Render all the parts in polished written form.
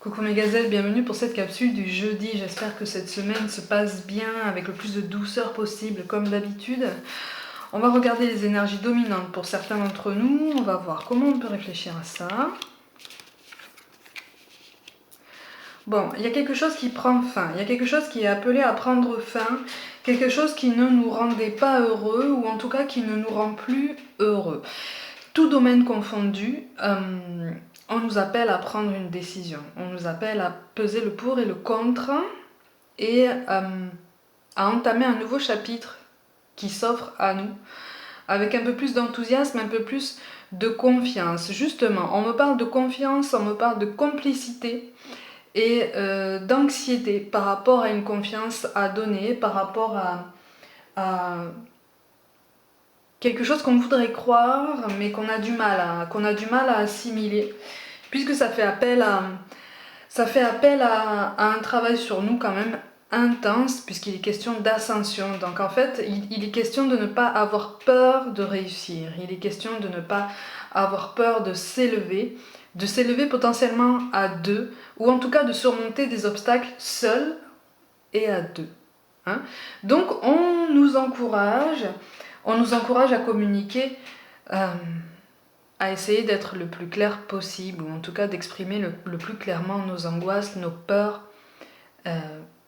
Coucou mes gazelles, bienvenue pour cette capsule du jeudi. J'espère que cette semaine se passe bien avec le plus de douceur possible comme d'habitude. On va regarder les énergies dominantes pour certains d'entre nous. On va voir comment on peut réfléchir à ça. Bon, il y a quelque chose qui prend fin, il y a quelque chose qui est appelé à prendre fin, quelque chose qui ne nous rendait pas heureux ou en tout cas qui ne nous rend plus heureux. Tout domaine confondu, on nous appelle à prendre une décision, on nous appelle à peser le pour et le contre et à entamer un nouveau chapitre qui s'offre à nous avec un peu plus d'enthousiasme, un peu plus de confiance. Justement, on me parle de confiance, on me parle de complicité et d'anxiété par rapport à une confiance à donner, par rapport à quelque chose qu'on voudrait croire mais qu'on a du mal à assimiler, puisque ça fait appel à un travail sur nous quand même intense, puisqu'il est question d'ascension. Donc en fait, il est question de ne pas avoir peur de réussir, il est question de ne pas avoir peur de s'élever potentiellement à deux, ou en tout cas de surmonter des obstacles seuls et à deux. Hein. Donc on nous encourage à communiquer, à essayer d'être le plus clair possible, ou en tout cas d'exprimer le plus clairement nos angoisses, nos peurs,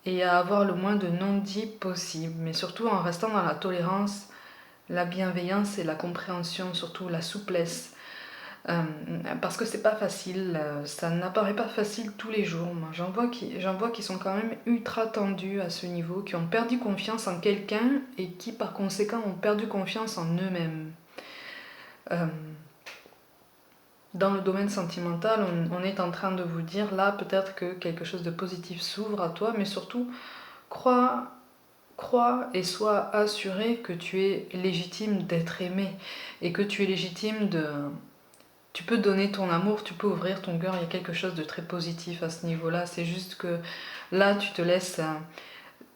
et à avoir le moins de non-dits possible, mais surtout en restant dans la tolérance, la bienveillance et la compréhension, surtout la souplesse. Parce que c'est pas facile, ça n'apparaît pas facile tous les jours. Moi, j'en vois qui sont quand même ultra tendus à ce niveau, qui ont perdu confiance en quelqu'un et qui par conséquent ont perdu confiance en eux-mêmes. Dans le domaine sentimental, on est en train de vous dire là peut-être que quelque chose de positif s'ouvre à toi, mais surtout crois et sois assuré que tu es légitime d'être aimé et que tu es légitime de... Tu peux donner ton amour, tu peux ouvrir ton cœur, il y a quelque chose de très positif à ce niveau-là. C'est juste que là, tu te laisses,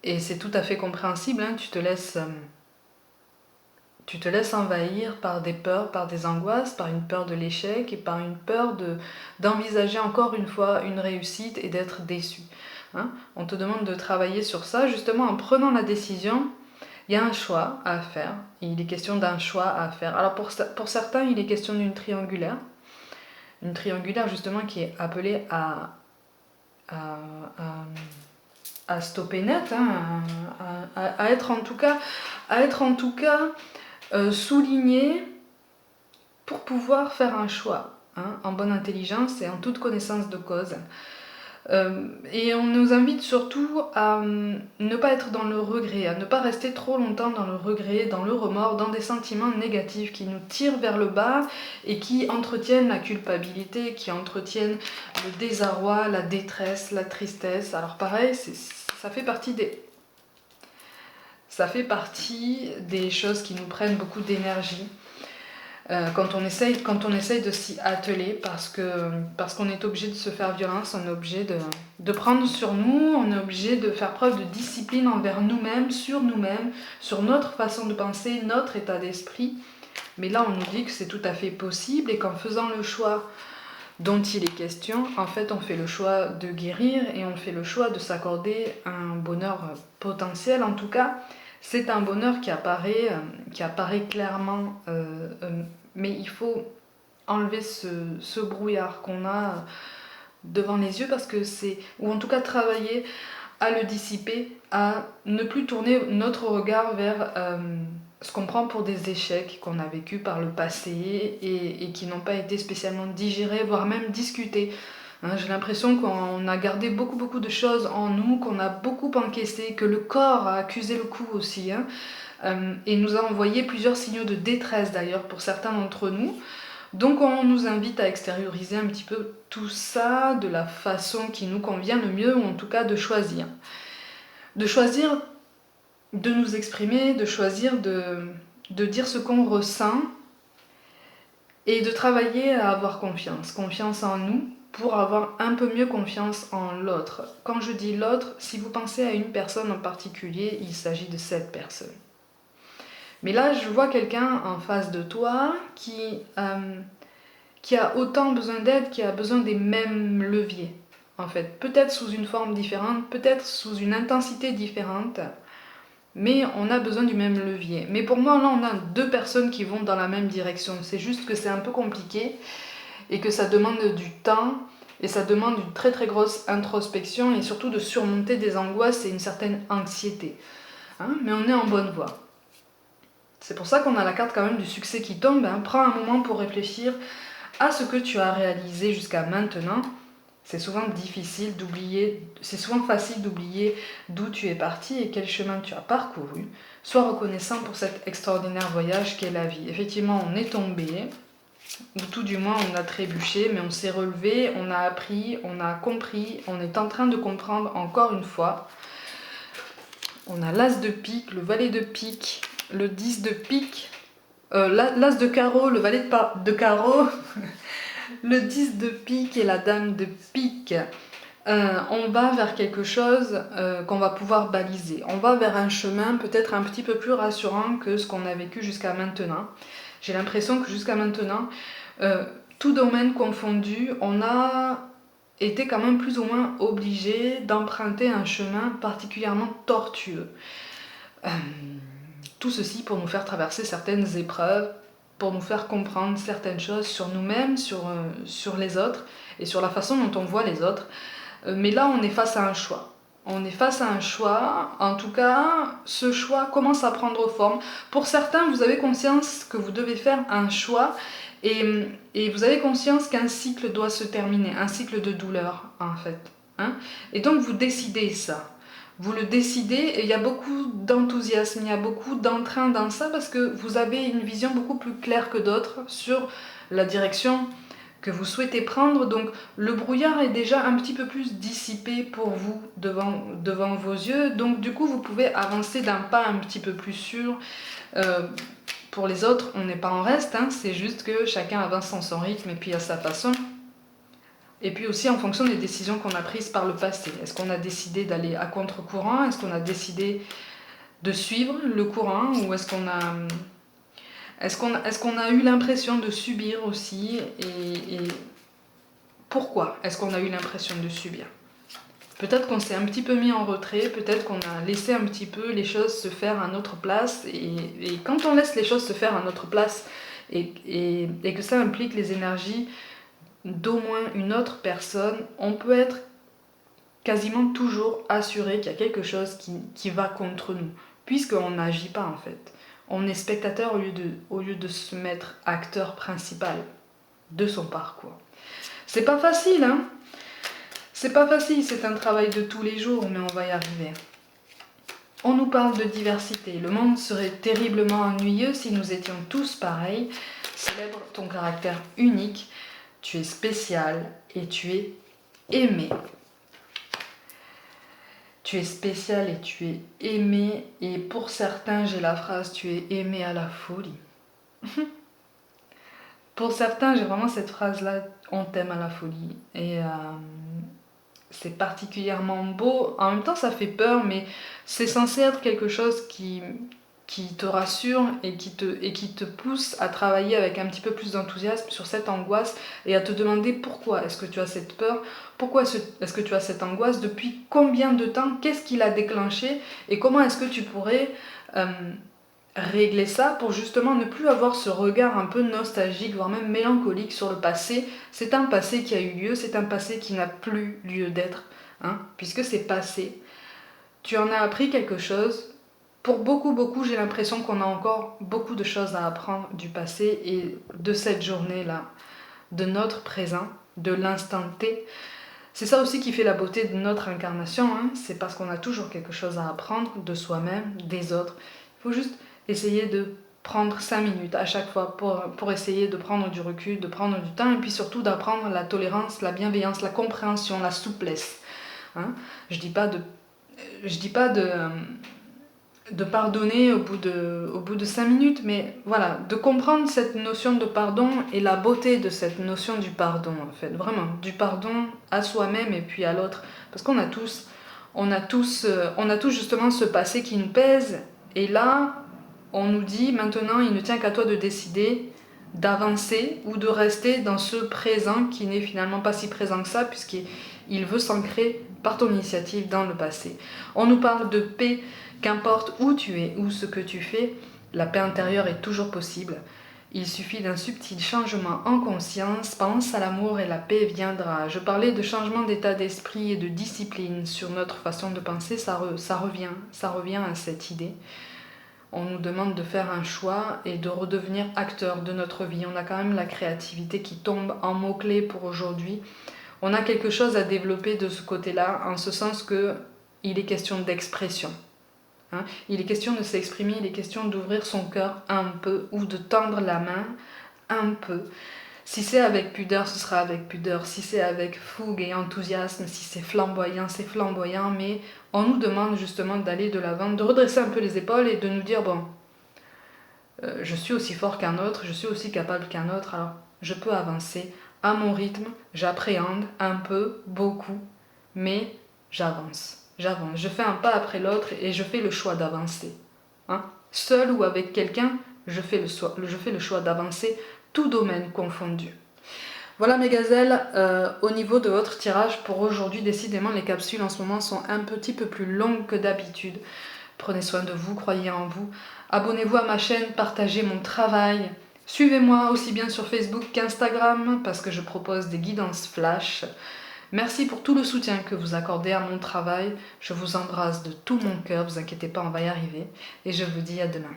et c'est tout à fait compréhensible, hein, tu te laisses envahir par des peurs, par des angoisses, par une peur de l'échec et par une peur d'envisager encore une fois une réussite et d'être déçu. Hein. On te demande de travailler sur ça, justement en prenant la décision. Il y a un choix à faire, il est question d'un choix à faire. Alors pour certains, il est question d'une triangulaire. Une triangulaire justement qui est appelée à stopper net, hein, à être en tout cas soulignée pour pouvoir faire un choix, hein, en bonne intelligence et en toute connaissance de cause. Et on nous invite surtout à ne pas être dans le regret, à ne pas rester trop longtemps dans le regret, dans le remords, dans des sentiments négatifs qui nous tirent vers le bas et qui entretiennent la culpabilité, qui entretiennent le désarroi, la détresse, la tristesse. Alors pareil, ça fait partie des choses qui nous prennent beaucoup d'énergie. Quand on essaye de s'y atteler, parce qu'on est obligé de se faire violence, on est obligé de prendre sur nous, on est obligé de faire preuve de discipline envers nous-mêmes, sur notre façon de penser, notre état d'esprit. Mais là, on nous dit que c'est tout à fait possible et qu'en faisant le choix dont il est question, en fait, on fait le choix de guérir et on fait le choix de s'accorder un bonheur potentiel. En tout cas, c'est un bonheur qui apparaît clairement, mais il faut enlever ce brouillard qu'on a devant les yeux, parce que ou en tout cas travailler à le dissiper, à ne plus tourner notre regard vers ce qu'on prend pour des échecs qu'on a vécu par le passé et qui n'ont pas été spécialement digérés, voire même discutés. Hein, j'ai l'impression qu'on a gardé beaucoup de choses en nous, qu'on a beaucoup encaissé, que le corps a accusé le coup aussi, hein, et nous a envoyé plusieurs signaux de détresse d'ailleurs pour certains d'entre nous. Donc on nous invite à extérioriser un petit peu tout ça de la façon qui nous convient le mieux, ou en tout cas de choisir. De choisir de nous exprimer, de choisir de dire ce qu'on ressent et de travailler à avoir confiance en nous pour avoir un peu mieux confiance en l'autre. Quand je dis l'autre, si vous pensez à une personne en particulier, il s'agit de cette personne. Mais là, je vois quelqu'un en face de toi qui a autant besoin d'aide, qui a besoin des mêmes leviers. en fait. Peut-être sous une forme différente, peut-être sous une intensité différente, mais on a besoin du même levier. Mais pour moi, là, on a deux personnes qui vont dans la même direction. C'est juste que c'est un peu compliqué et que ça demande du temps et ça demande une très très grosse introspection et surtout de surmonter des angoisses et une certaine anxiété. Hein, mais on est en bonne voie. C'est pour ça qu'on a la carte quand même du succès qui tombe. Hein. Prends un moment pour réfléchir à ce que tu as réalisé jusqu'à maintenant. C'est souvent difficile d'oublier, c'est souvent facile d'oublier d'où tu es parti et quel chemin tu as parcouru. Sois reconnaissant pour cet extraordinaire voyage qu'est la vie. Effectivement, on est tombé, ou tout du moins on a trébuché, mais on s'est relevé, on a appris, on a compris, on est en train de comprendre encore une fois. On a l'as de pique, le valet de pique, le 10 de pique, l'as de carreau, le valet de carreau, le 10 de pique et la dame de pique. On va vers quelque chose qu'on va pouvoir baliser. On va vers un chemin peut-être un petit peu plus rassurant que ce qu'on a vécu jusqu'à maintenant. J'ai l'impression que jusqu'à maintenant, tout domaine confondu, on a été quand même plus ou moins obligé d'emprunter un chemin particulièrement tortueux. Tout ceci pour nous faire traverser certaines épreuves, pour nous faire comprendre certaines choses sur nous-mêmes, sur les autres et sur la façon dont on voit les autres. Mais là, on est face à un choix. On est face à un choix. En tout cas, ce choix commence à prendre forme. Pour certains, vous avez conscience que vous devez faire un choix et vous avez conscience qu'un cycle doit se terminer, un cycle de douleur, en fait. Hein, et donc, vous décidez ça. Vous le décidez et il y a beaucoup d'enthousiasme, il y a beaucoup d'entrain dans ça parce que vous avez une vision beaucoup plus claire que d'autres sur la direction que vous souhaitez prendre. Donc le brouillard est déjà un petit peu plus dissipé pour vous devant vos yeux. Donc du coup, vous pouvez avancer d'un pas un petit peu plus sûr. Pour les autres, on n'est pas en reste, hein, c'est juste que chacun avance en son rythme et puis à sa façon. Et puis aussi en fonction des décisions qu'on a prises par le passé. Est-ce qu'on a décidé d'aller à contre-courant? Est-ce qu'on a décidé de suivre le courant? Ou est-ce qu'on a eu l'impression de subir aussi? Et pourquoi est-ce qu'on a eu l'impression de subir? Peut-être qu'on s'est un petit peu mis en retrait, peut-être qu'on a laissé un petit peu les choses se faire à notre place. Et quand on laisse les choses se faire à notre place et que ça implique les énergies d'au moins une autre personne, on peut être quasiment toujours assuré qu'il y a quelque chose qui va contre nous, puisqu'on n'agit pas en fait. On est spectateur au lieu de se mettre acteur principal de son parcours. C'est pas facile, hein? C'est pas facile, c'est un travail de tous les jours, mais on va y arriver. On nous parle de diversité. Le monde serait terriblement ennuyeux si nous étions tous pareils. Célèbre ton caractère unique. Tu es spécial et tu es aimé. Tu es spécial et tu es aimé. Et pour certains, j'ai la phrase tu es aimé à la folie. Pour certains, j'ai vraiment cette phrase-là, on t'aime à la folie. Et c'est particulièrement beau. En même temps, ça fait peur, mais c'est censé être quelque chose qui te rassure et qui te pousse à travailler avec un petit peu plus d'enthousiasme sur cette angoisse et à te demander pourquoi est-ce que tu as cette peur, pourquoi est-ce que tu as cette angoisse, depuis combien de temps, qu'est-ce qui l'a déclenché et comment est-ce que tu pourrais régler ça pour justement ne plus avoir ce regard un peu nostalgique, voire même mélancolique sur le passé. C'est un passé qui a eu lieu, c'est un passé qui n'a plus lieu d'être, hein, puisque c'est passé. Tu en as appris quelque chose. Pour beaucoup, j'ai l'impression qu'on a encore beaucoup de choses à apprendre du passé et de cette journée-là, de notre présent, de l'instant T. C'est ça aussi qui fait la beauté de notre incarnation, hein. C'est parce qu'on a toujours quelque chose à apprendre de soi-même, des autres. Il faut juste essayer de prendre 5 minutes à chaque fois pour essayer de prendre du recul, de prendre du temps et puis surtout d'apprendre la tolérance, la bienveillance, la compréhension, la souplesse. Hein. Je dis pas de pardonner au bout de 5 minutes, mais voilà, de comprendre cette notion de pardon et la beauté de cette notion du pardon, en fait, vraiment, du pardon à soi-même et puis à l'autre, parce qu'on a tous justement ce passé qui nous pèse, et là, on nous dit maintenant, il ne tient qu'à toi de décider d'avancer ou de rester dans ce présent qui n'est finalement pas si présent que ça, puisqu'il veut s'ancrer par ton initiative dans le passé. On nous parle de paix, qu'importe où tu es ou ce que tu fais, la paix intérieure est toujours possible. Il suffit d'un subtil changement en conscience, pense à l'amour et la paix viendra. Je parlais de changement d'état d'esprit et de discipline sur notre façon de penser, ça revient à cette idée. On nous demande de faire un choix et de redevenir acteur de notre vie. On a quand même la créativité qui tombe en mots-clés pour aujourd'hui. On a quelque chose à développer de ce côté-là, en ce sens qu'il est question d'expression. Il est question de s'exprimer, il est question d'ouvrir son cœur un peu ou de tendre la main un peu. Si c'est avec pudeur, ce sera avec pudeur. Si c'est avec fougue et enthousiasme, si c'est flamboyant. Mais on nous demande justement d'aller de l'avant, de redresser un peu les épaules et de nous dire, bon, je suis aussi fort qu'un autre, je suis aussi capable qu'un autre, alors je peux avancer à mon rythme, j'appréhende un peu, beaucoup, mais j'avance. Je fais un pas après l'autre et je fais le choix d'avancer. Seul ou avec quelqu'un, je fais le choix d'avancer, tout domaine confondu. Voilà mes gazelles, au niveau de votre tirage pour aujourd'hui, décidément les capsules en ce moment sont un petit peu plus longues que d'habitude. Prenez soin de vous, croyez en vous. Abonnez-vous à ma chaîne, partagez mon travail. Suivez-moi aussi bien sur Facebook qu'Instagram parce que je propose des guidances flash. Merci pour tout le soutien que vous accordez à mon travail. Je vous embrasse de tout mon cœur, vous inquiétez pas, on va y arriver. Et je vous dis à demain.